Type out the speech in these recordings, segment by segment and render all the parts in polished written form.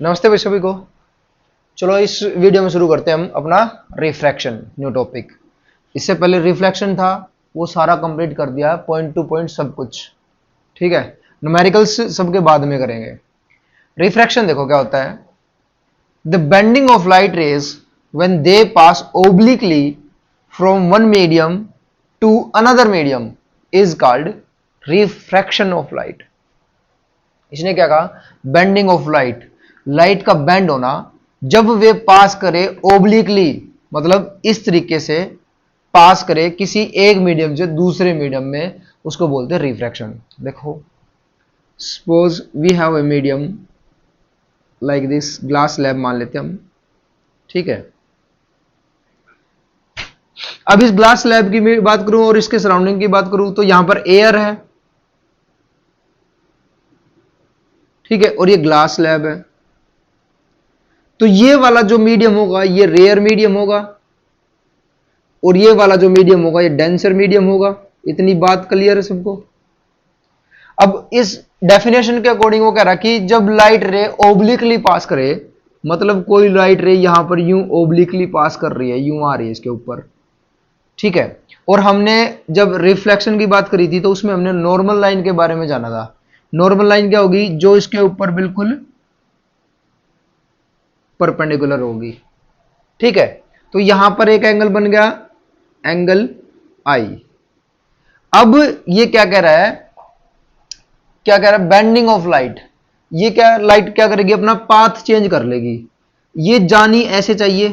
नमस्ते भाई सभी को। चलो इस वीडियो में शुरू करते हैं हम अपना रिफ्रैक्शन न्यू टॉपिक। इससे पहले रिफ्लेक्शन था वो सारा कंप्लीट कर दिया, पॉइंट टू पॉइंट सब कुछ, ठीक है। न्यूमेरिकल्स सबके बाद में करेंगे। रिफ्रैक्शन देखो क्या होता है। The bending of light rays when they pass obliquely from one medium to another medium is called refraction of light. इसने क्या कहा, बेंडिंग ऑफ लाइट, लाइट का बेंड होना जब वे पास करे ओब्लिकली, मतलब इस तरीके से पास करे किसी एक मीडियम से दूसरे मीडियम में, उसको बोलते हैं रिफ्रैक्शन। देखो suppose we have a medium like this, glass slab मान लेते हम, ठीक है। अब इस ग्लास स्लैब की बात करूं और इसके सराउंडिंग की बात करूं तो यहां पर एयर है, ठीक है, और ये ग्लास स्लैब है। तो ये वाला जो मीडियम होगा ये रेयर मीडियम होगा और ये वाला जो मीडियम होगा ये डेंसर मीडियम होगा। इतनी बात क्लियर है सबको। अब इस डेफिनेशन के अकॉर्डिंग वो कह रहा कि जब लाइट रे ओब्लिकली पास करे, मतलब कोई लाइट रे यहां पर यूं ओब्लिकली पास कर रही है, यूं आ रही है इसके ऊपर, ठीक है। और हमने जब रिफ्लेक्शन की बात करी थी तो उसमें हमने नॉर्मल लाइन के बारे में जाना था। नॉर्मल लाइन क्या होगी, जो इसके ऊपर बिल्कुल परपेंडिकुलर होगी, ठीक है। तो यहां पर एक एंगल बन गया, एंगल आई। अब ये क्या कह रहा है, क्या कह रहा है, बेंडिंग ऑफ लाइट। ये क्या, लाइट क्या करेगी, अपना पाथ चेंज कर लेगी। ये जानी ऐसे चाहिए,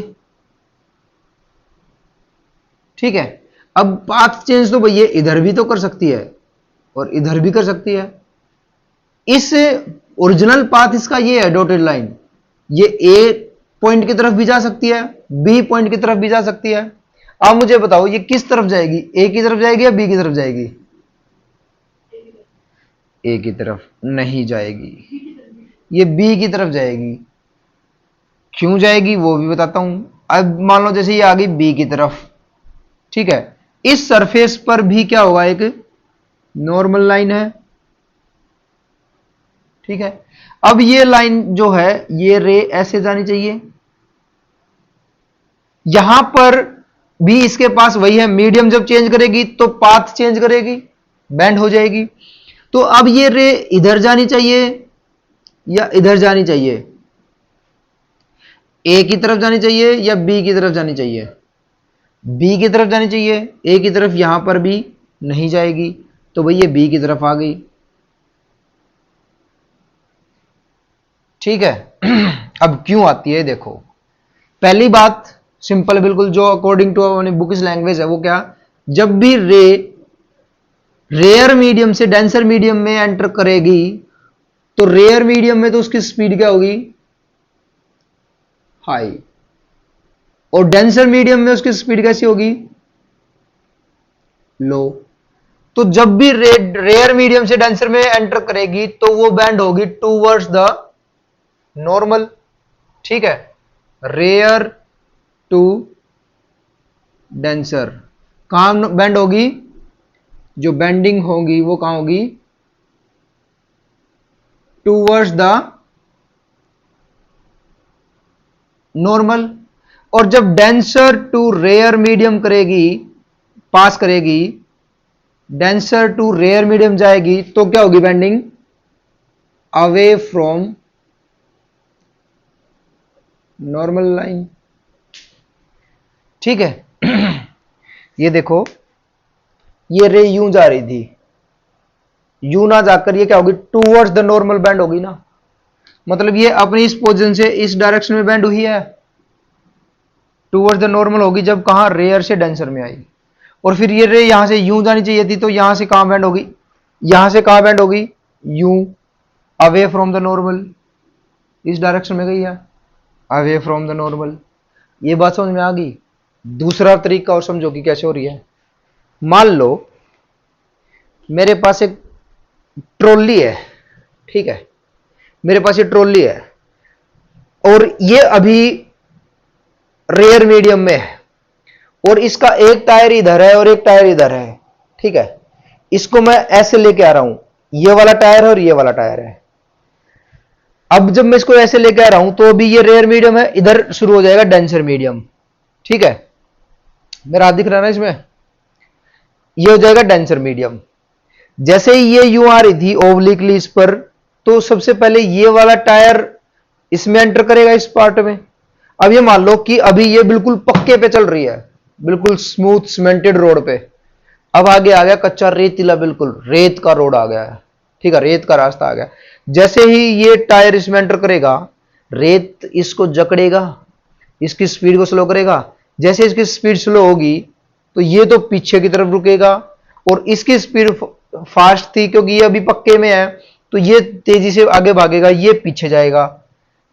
ठीक है। अब पाथ चेंज तो भैया इधर भी तो कर सकती है और इधर भी कर सकती है। इस ओरिजिनल पाथ इसका ये है डॉटेड लाइन, ये ए पॉइंट की तरफ भी जा सकती है, बी पॉइंट की तरफ भी जा सकती है। अब मुझे बताओ ये किस तरफ जाएगी, ए की तरफ जाएगी या बी की तरफ जाएगी? ए की तरफ नहीं जाएगी, ये बी की तरफ जाएगी। क्यों जाएगी वो भी बताता हूं। अब मान लो जैसे ये आ गई बी की तरफ, ठीक है। इस सरफेस पर भी क्या होगा, एक नॉर्मल लाइन है, ठीक है। अब ये लाइन जो है ये रे ऐसे जानी चाहिए, यहां पर भी इसके पास वही है, मीडियम जब चेंज करेगी तो पाथ चेंज करेगी, बेंड हो जाएगी। तो अब ये रे इधर जानी चाहिए या इधर जानी चाहिए, ए की तरफ जानी चाहिए या बी की तरफ जानी चाहिए? बी की तरफ जानी चाहिए। ए की तरफ यहां पर भी नहीं जाएगी, तो भाई ये बी की तरफ आ गई, ठीक है। अब क्यों आती है देखो, पहली बात सिंपल बिल्कुल, जो अकॉर्डिंग टू अपनी बुकिश लैंग्वेज है वो क्या, जब भी रे रेयर मीडियम से डेंसर मीडियम में एंटर करेगी तो रेयर मीडियम में तो उसकी स्पीड क्या होगी, हाई, और डेंसर मीडियम में उसकी स्पीड कैसी होगी, लो। तो जब भी रेयर मीडियम से डेंसर में एंटर करेगी तो वो बैंड होगी टूवर्ड्स द नॉर्मल, ठीक है। रेयर टू डेंसर कहां बैंड होगी, जो बेंडिंग होगी वो कहां होगी, टूवर्ड्स द नॉर्मल। और जब डेंसर टू रेयर मीडियम करेगी, पास करेगी, डेंसर टू रेयर मीडियम जाएगी तो क्या होगी bending, away from normal line, ठीक है। ये देखो ये रे यूं जा रही थी, यूं ना जाकर ये क्या होगी, टूवर्ड्स द नॉर्मल बैंड होगी ना, मतलब ये अपनी इस पोजीशन से इस डायरेक्शन में बैंड हुई है, टूवर्ड्स द नॉर्मल होगी जब कहां, रेयर से डेंसर में आई। और फिर ये रे यहां से यूं जानी चाहिए थी, तो यहां से कहां बैंड होगी, यहां से कहां बैंड होगी, यूं, अवे फ्रॉम द नॉर्मल, इस डायरेक्शन में गई है, अवे फ्रॉम द नॉर्मल। ये बात समझ में आ गई। दूसरा तरीका और समझो कि कैसे हो रही है। मान लो मेरे पास एक ट्रॉली है, ठीक है, मेरे पास ये ट्रॉली है और ये अभी रेयर मीडियम में है और इसका एक टायर इधर है और एक टायर इधर है, ठीक है। इसको मैं ऐसे लेके आ रहा हूं, ये वाला टायर है और ये वाला टायर है। अब जब मैं इसको ऐसे लेके आ रहा हूं तो अभी ये रेयर मीडियम है, इधर शुरू हो जाएगा डेंसर मीडियम। ठीक है, मेरा हाथ दिख रहा है ना इसमें, ये हो जाएगा डेंसर मीडियम। जैसे ही ये यूं आ रही थी ओब्लिकली इस पर, तो सबसे पहले ये वाला टायर इसमें एंटर करेगा इस पार्ट में। अब ये मान लो कि अभी ये बिल्कुल पक्के पे चल रही है, बिल्कुल स्मूथ सीमेंटेड रोड पे। अब आगे आ गया कच्चा रेतीला, बिल्कुल रेत का रोड आ गया है। ठीक है, रेत का रास्ता आ गया। जैसे ही ये टायर इसमें एंटर करेगा, रेत इसको जकड़ेगा, इसकी स्पीड को स्लो करेगा। जैसे इसकी स्पीड स्लो होगी तो ये तो पीछे की तरफ रुकेगा, और इसकी स्पीड फास्ट थी क्योंकि ये अभी पक्के में है, तो ये तेजी से आगे भागेगा, ये पीछे जाएगा,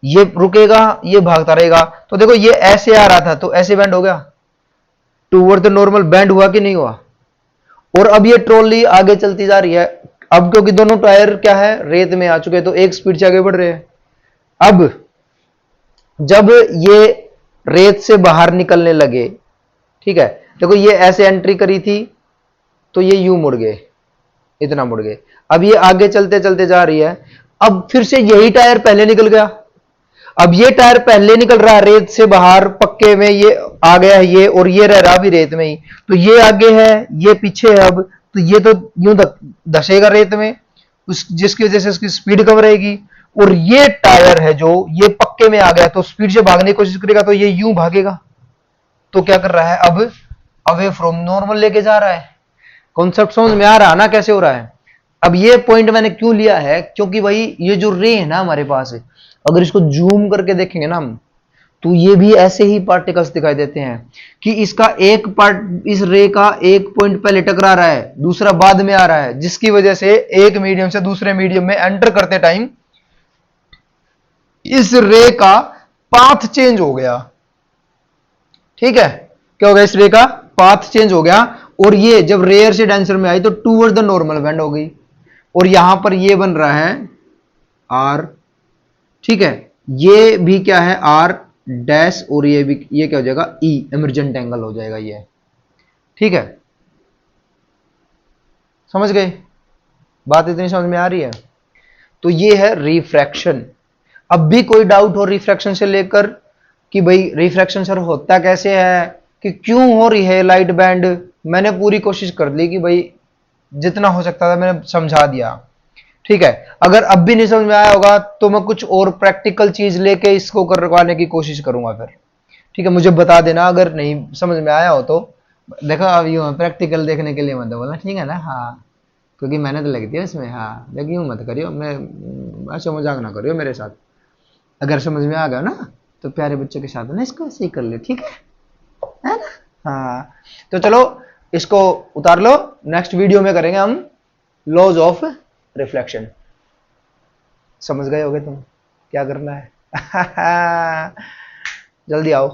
ये रुकेगा, ये भागता रहेगा। तो देखो ये ऐसे आ रहा था तो ऐसे बैंड हो गया, टूवर्ड द नॉर्मल बैंड हुआ कि नहीं हुआ। और अब ये ट्रॉली आगे चलती जा रही है। अब क्योंकि दोनों टायर क्या है, रेत में आ चुके हैं, तो एक स्पीड से आगे बढ़ रहे हैं। अब जब ये रेत से बाहर निकलने लगे, ठीक है, देखो ये ऐसे एंट्री करी थी तो ये यूं मुड़ गए, इतना मुड़ गए। अब ये आगे चलते चलते जा रही है। अब फिर से यही टायर पहले निकल गया। अब ये टायर पहले निकल रहा है रेत से बाहर, पक्के में ये आ गया है ये, और ये रह रहा भी रेत में ही। तो ये आगे है, ये पीछे है। अब तो ये तो यूं धसेगा रेत में, उस जिसकी वजह से उसकी स्पीड कम रहेगी। और ये टायर है जो ये पक्के में आ गया, तो स्पीड से भागने की कोशिश करेगा तो ये यूं भागेगा। तो क्या कर रहा है, अब अवे फ्रॉम नॉर्मल लेके जा रहा है। कॉन्सेप्ट समझ में आ रहा ना कैसे हो रहा है। अब ये पॉइंट मैंने क्यों लिया है, क्योंकि भाई ये जो रे है ना हमारे पास है, अगर इसको जूम करके देखेंगे ना हम, तो ये भी ऐसे ही पार्टिकल्स दिखाई देते हैं कि इसका एक पार्ट, इस रे का एक पॉइंट पहले टकरा रहा है, दूसरा बाद में आ रहा है, जिसकी वजह से एक मीडियम से दूसरे मीडियम में एंटर करते टाइम इस रे का पाथ चेंज हो गया। ठीक है, क्या हो गया, इस रे का पाथ चेंज हो गया, और ये जब रेयर से डेंसर में आई तो टूवर्ड द नॉर्मल बेंड हो गई। और यहां पर ये बन रहा है आर। ठीक है, ये भी क्या है, आर डैश, और ये भी, ये क्या हो जाएगा, ई, इमर्जेंट एंगल हो जाएगा ये। ठीक है, समझ गए, बात इतनी समझ में आ रही है। तो ये है रिफ्रैक्शन। अब भी कोई डाउट हो रिफ्रैक्शन से लेकर कि भाई रिफ्रैक्शन सर होता कैसे है, कि क्यों हो रही है लाइट बैंड, मैंने पूरी कोशिश कर ली कि भाई जितना हो सकता था मैंने समझा दिया। ठीक है, अगर अब भी नहीं समझ में आया होगा तो मैं कुछ और प्रैक्टिकल चीज लेके इसको करवाने की कोशिश करूंगा फिर। ठीक है, मुझे बता देना अगर नहीं समझ में आया हो तो। देखो अब यूं प्रैक्टिकल देखने के लिए मत बोलना, ठीक है ना। हाँ, क्योंकि मेहनत लगती है इसमें। हाँ, लेकिन यूं मत करियो, मैं ऐसे मजाक ना करियो मेरे साथ। अगर समझ में आ गया ना तो प्यारे बच्चों के साथ ना इसको ऐसे ही कर लियो, ठीक है ना। हाँ, तो चलो इसको उतार लो, नेक्स्ट वीडियो में करेंगे हम लॉज ऑफ रिफ्लेक्शन। समझ गए होगे तुम क्या करना है। जल्दी आओ।